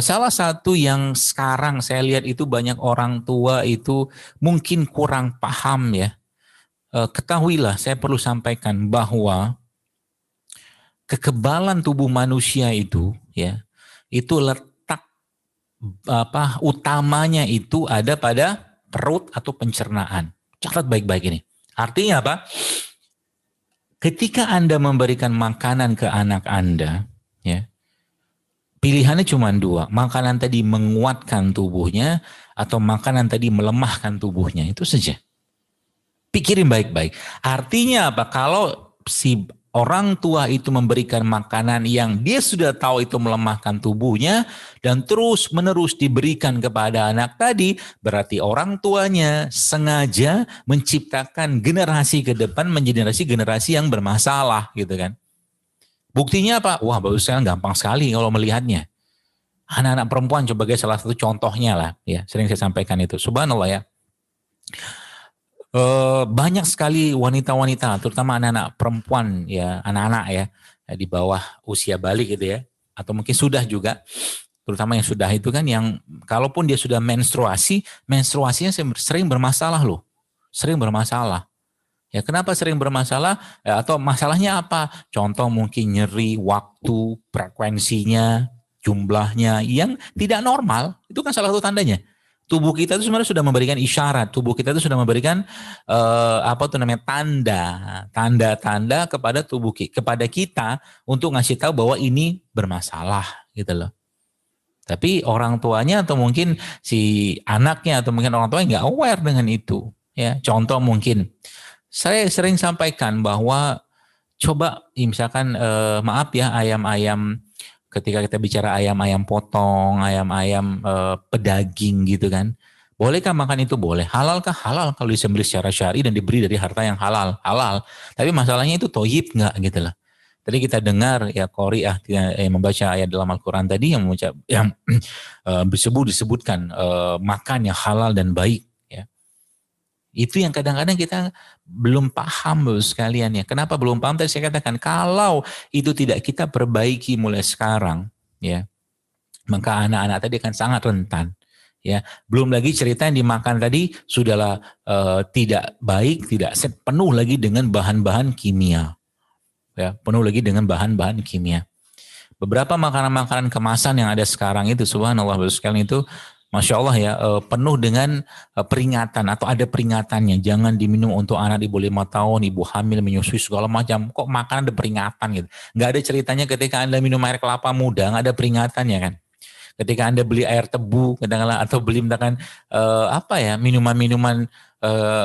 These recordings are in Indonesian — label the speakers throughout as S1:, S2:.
S1: Salah satu yang sekarang saya lihat itu banyak orang tua itu mungkin kurang paham ya. Ketahuilah, saya perlu sampaikan bahwa kekebalan tubuh manusia itu ya, itu letak utamanya itu ada pada perut atau pencernaan. Catat baik-baik ini. Artinya apa? Ketika Anda memberikan makanan ke anak Anda, ya, pilihannya cuma dua. Makanan tadi menguatkan tubuhnya atau makanan tadi melemahkan tubuhnya. Itu saja. Pikirin baik-baik. Artinya apa? Kalau si orang tua itu memberikan makanan yang dia sudah tahu itu melemahkan tubuhnya dan terus menerus diberikan kepada anak tadi, berarti orang tuanya sengaja menciptakan generasi ke depan menjadi generasi yang bermasalah gitu kan. Buktinya apa? Wah, bagus sekali, gampang sekali kalau melihatnya. Anak-anak perempuan sebagai salah satu contohnya lah, ya sering saya sampaikan itu. Subhanallah ya. Banyak sekali wanita-wanita, terutama anak-anak perempuan ya, anak-anak ya di bawah usia balik gitu ya, atau mungkin sudah juga, terutama yang sudah itu kan, yang kalaupun dia sudah menstruasinya sering bermasalah loh, sering bermasalah. Ya kenapa sering bermasalah? Ya, atau masalahnya apa? Contoh mungkin nyeri waktu, frekuensinya, jumlahnya yang tidak normal, itu kan salah satu tandanya. Tubuh kita itu sebenarnya sudah memberikan isyarat, tubuh kita itu sudah memberikan tanda-tanda kepada kepada kita untuk ngasih tahu bahwa ini bermasalah gitu loh. Tapi orang tuanya atau mungkin si anaknya atau mungkin orang tuanya nggak aware dengan itu. Ya, contoh mungkin saya sering sampaikan bahwa coba misalkan maaf ya ayam-ayam, ketika kita bicara ayam-ayam potong, ayam-ayam pedaging gitu kan. Bolehkah makan itu? Boleh. Halalkah? Halal kalau disembelih secara syar'i dan diberi dari harta yang halal. Halal. Tapi masalahnya itu toyib nggak gitu loh. Tadi kita dengar ya Qori'ah yang membaca ayat dalam Al-Quran tadi yang disebutkan makan yang halal dan baik. Itu yang kadang-kadang kita belum paham loh sekalian ya. Kenapa belum paham? Tadi saya katakan kalau itu tidak kita perbaiki mulai sekarang ya, maka anak-anak tadi akan sangat rentan ya. Belum lagi cerita yang dimakan tadi sudahlah tidak baik, tidak penuh lagi dengan bahan-bahan kimia. Ya, penuh lagi dengan bahan-bahan kimia. Beberapa makanan-makanan kemasan yang ada sekarang itu subhanallah sekalian itu Masya Allah ya, penuh dengan peringatan atau ada peringatannya. Jangan diminum untuk anak di bawah 5 tahun, ibu hamil, menyusui segala macam. Kok makan ada peringatan gitu. Nggak ada ceritanya ketika Anda minum air kelapa muda, nggak ada peringatannya kan. Ketika Anda beli air tebu, kadang-kadang atau beli misalkan minuman-minuman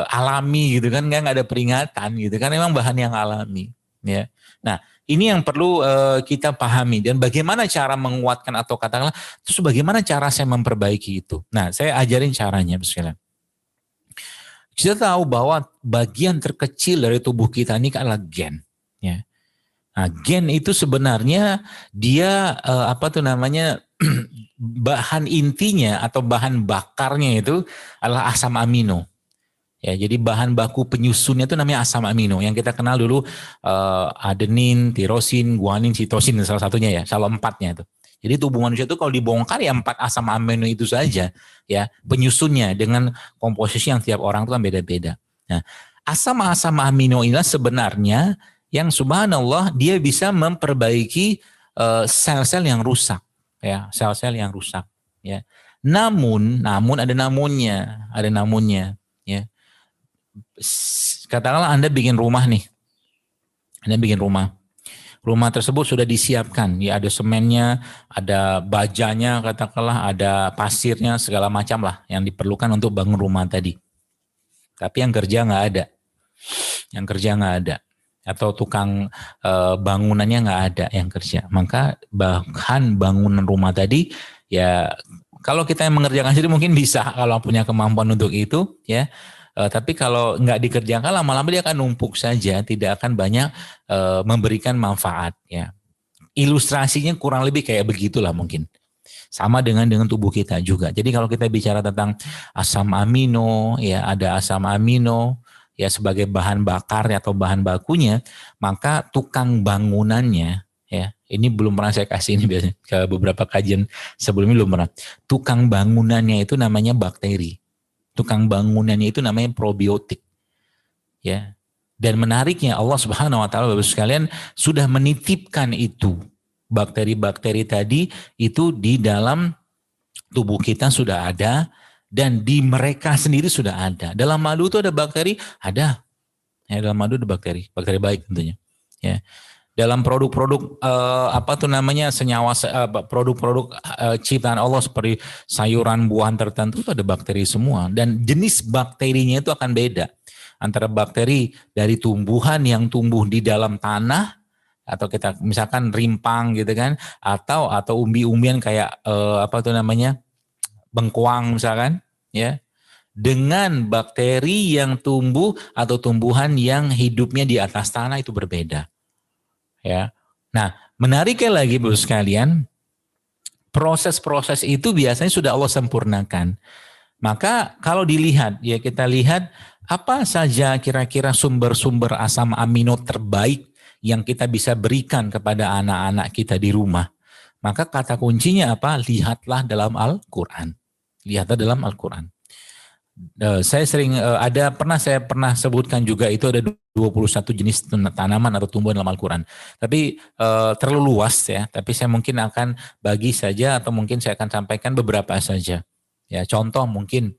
S1: alami gitu kan, nggak ada peringatan gitu kan. Memang bahan yang alami. Ya. Nah, ini yang perlu kita pahami dan bagaimana cara menguatkan atau katakanlah terus bagaimana cara saya memperbaiki itu. Nah, saya ajarin caranya misalnya. Kita tahu bahwa bagian terkecil dari tubuh kita ini adalah gen, ya. Nah, gen itu sebenarnya dia bahan intinya atau bahan bakarnya itu adalah asam amino. Ya, jadi bahan baku penyusunnya itu namanya asam amino. Yang kita kenal dulu adenin, tirosin, guanin, sitosin salah satunya ya, salah 4-nya itu. Jadi tubuh manusia itu kalau dibongkar ya 4 asam amino itu saja ya penyusunnya dengan komposisi yang tiap orang itu kan beda-beda. Nah, asam-asam amino inilah sebenarnya yang subhanallah dia bisa memperbaiki sel-sel yang rusak ya, sel-sel yang rusak ya. Namun ada namunnya ya. Katakanlah Anda bikin rumah nih. Rumah tersebut sudah disiapkan. Ya ada semennya, ada bajanya, katakanlah ada pasirnya, segala macam lah yang diperlukan untuk bangun rumah tadi. Tapi yang kerja nggak ada. Atau tukang bangunannya nggak ada yang kerja. Maka bahan bangunan rumah tadi ya kalau kita yang mengerjakan sendiri mungkin bisa kalau punya kemampuan untuk itu ya. Tapi kalau nggak dikerjakan lama-lama dia akan numpuk saja, tidak akan banyak memberikan manfaat ya. Ilustrasinya kurang lebih kayak begitulah mungkin. Sama dengan tubuh kita juga. Jadi kalau kita bicara tentang asam amino ya, ada asam amino ya sebagai bahan bakar atau bahan bakunya, maka tukang bangunannya ya Ini belum pernah saya kasih ini biasanya ke beberapa kajian sebelumnya belum pernah. Tukang bangunannya itu namanya bakteri. Tukang bangunannya itu namanya probiotik. Ya. Dan menariknya Allah Subhanahu wa taala Bapak sekalian sudah menitipkan itu. Bakteri-bakteri tadi itu di dalam tubuh kita sudah ada dan di mereka sendiri sudah ada. Dalam madu itu ada bakteri, ada. Ya, dalam madu ada bakteri, bakteri baik tentunya. Ya. Dalam produk-produk apa tuh namanya senyawa produk-produk ciptaan Allah seperti sayuran, buahan tertentu itu ada bakteri semua dan jenis bakterinya itu akan beda antara bakteri dari tumbuhan yang tumbuh di dalam tanah atau kita misalkan rimpang gitu kan atau umbi-umbian kayak apa tuh namanya bengkoang misalkan ya dengan bakteri yang tumbuh atau tumbuhan yang hidupnya di atas tanah itu berbeda. Ya. Nah, menariknya lagi Bapak sekalian, proses-proses itu biasanya sudah Allah sempurnakan. Maka kalau dilihat, ya kita lihat apa saja kira-kira sumber-sumber asam amino terbaik yang kita bisa berikan kepada anak-anak kita di rumah. Maka kata kuncinya apa? Lihatlah dalam Al-Quran. Lihatlah dalam Al-Quran. Saya sering saya pernah sebutkan juga itu ada 21 jenis tanaman atau tumbuhan dalam Al-Quran. Tapi terlalu luas ya, tapi saya mungkin akan bagi saja atau mungkin saya akan sampaikan beberapa saja. Ya, contoh mungkin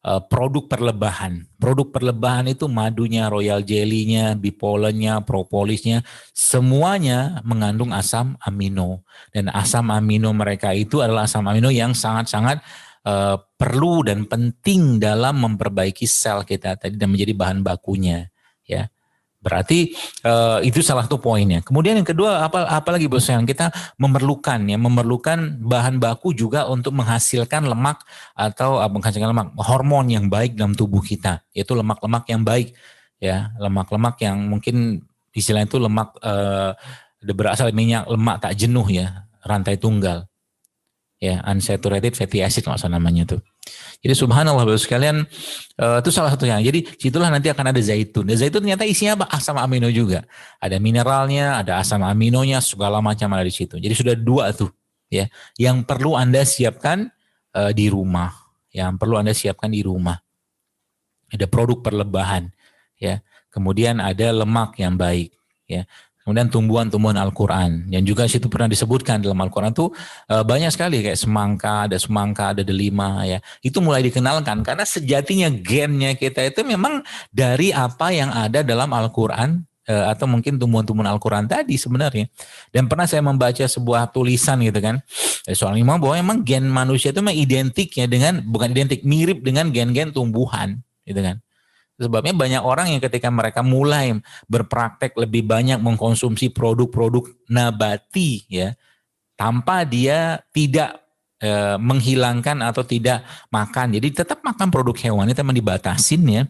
S1: produk perlebahan. Produk perlebahan itu madunya, royal jelly-nya, bipolennya, propolisnya, semuanya mengandung asam amino. Dan asam amino mereka itu adalah asam amino yang sangat-sangat perlu dan penting dalam memperbaiki sel kita tadi dan menjadi bahan bakunya, ya. Berarti itu salah satu poinnya. Kemudian yang kedua apalagi bos yang kita memerlukan bahan baku juga untuk menghasilkan lemak atau menghasilkan lemak hormon yang baik dalam tubuh kita, yaitu lemak-lemak yang baik, ya, lemak-lemak yang mungkin istilahnya itu lemak berasal dari minyak lemak tak jenuh ya, rantai tunggal. Ya, unsaturated fatty acid maksud namanya tuh. Jadi subhanallah Bapak sekalian itu salah satunya. Jadi situlah nanti akan ada zaitun. Dan zaitun ternyata isinya apa? Asam amino juga. Ada mineralnya, ada asam aminonya, segala macam ada di situ. Jadi sudah 2 tuh ya. Yang perlu Anda siapkan di rumah. Yang perlu Anda siapkan di rumah. Ada produk perlebahan ya. Kemudian ada lemak yang baik ya. Kemudian tumbuhan-tumbuhan Al-Quran. Yang juga situ pernah disebutkan dalam Al-Quran tuh banyak sekali kayak semangka, ada delima ya. Itu mulai dikenalkan karena sejatinya gennya kita itu memang dari apa yang ada dalam Al-Quran atau mungkin tumbuhan-tumbuhan Al-Quran tadi sebenarnya. Dan pernah saya membaca sebuah tulisan gitu kan. Soal imam bahwa memang gen manusia itu memang identik ya dengan, bukan identik, mirip dengan gen-gen tumbuhan gitu kan. Sebabnya banyak orang yang ketika mereka mulai berpraktek lebih banyak mengkonsumsi produk-produk nabati ya, tanpa dia tidak menghilangkan atau tidak makan. Jadi tetap makan produk hewani teman dibatasin ya.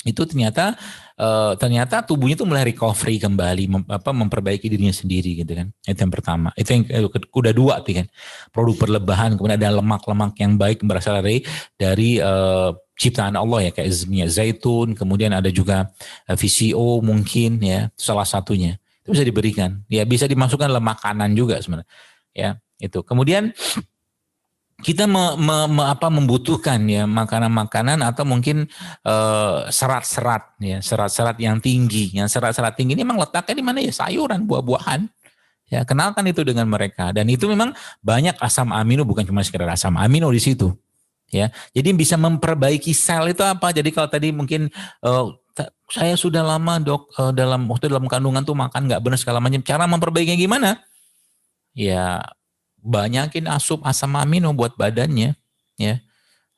S1: Itu ternyata tubuhnya itu mulai recovery kembali, memperbaiki dirinya sendiri gitu kan. Itu yang pertama. Itu yang udah 2 tuh kan. Produk perlebahan, kemudian ada lemak-lemak yang baik berasal dari ciptaan Allah ya, kayak minyak zaitun, kemudian ada juga VCO mungkin ya, salah satunya. Itu bisa diberikan. Ya bisa dimasukkan dalam makanan juga sebenarnya. Ya, itu. Kemudian kita membutuhkan ya makanan-makanan atau mungkin serat-serat ya, serat-serat yang tinggi. Yang serat-serat tinggi ini memang letaknya di mana ya? Sayuran, buah-buahan. Ya, kenalkan itu dengan mereka dan itu memang banyak asam amino, bukan cuma sekedar asam amino di situ. Ya, jadi bisa memperbaiki sel itu apa? Jadi kalau tadi mungkin saya sudah lama dok dalam kandungan tuh makan nggak benar segala macam. Cara memperbaikinya gimana? Ya banyakin asam amino buat badannya. Ya,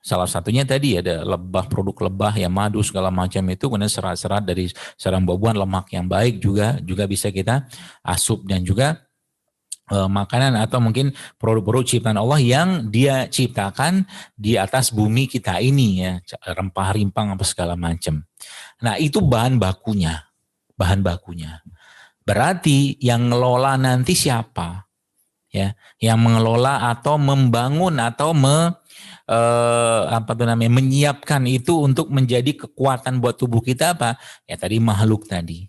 S1: salah satunya tadi ada lebah, produk lebah ya, madu segala macam itu, kemudian serat-serat dari sarang buah-buahan, lemak yang baik juga bisa kita asup dan juga makanan atau mungkin produk-produk ciptaan Allah yang dia ciptakan di atas bumi kita ini ya, rempah rimpang apa segala macam. Nah itu bahan bakunya. Berarti yang ngelola nanti siapa? Ya, yang mengelola atau membangun atau menyiapkan itu untuk menjadi kekuatan buat tubuh kita apa? Ya tadi makhluk tadi.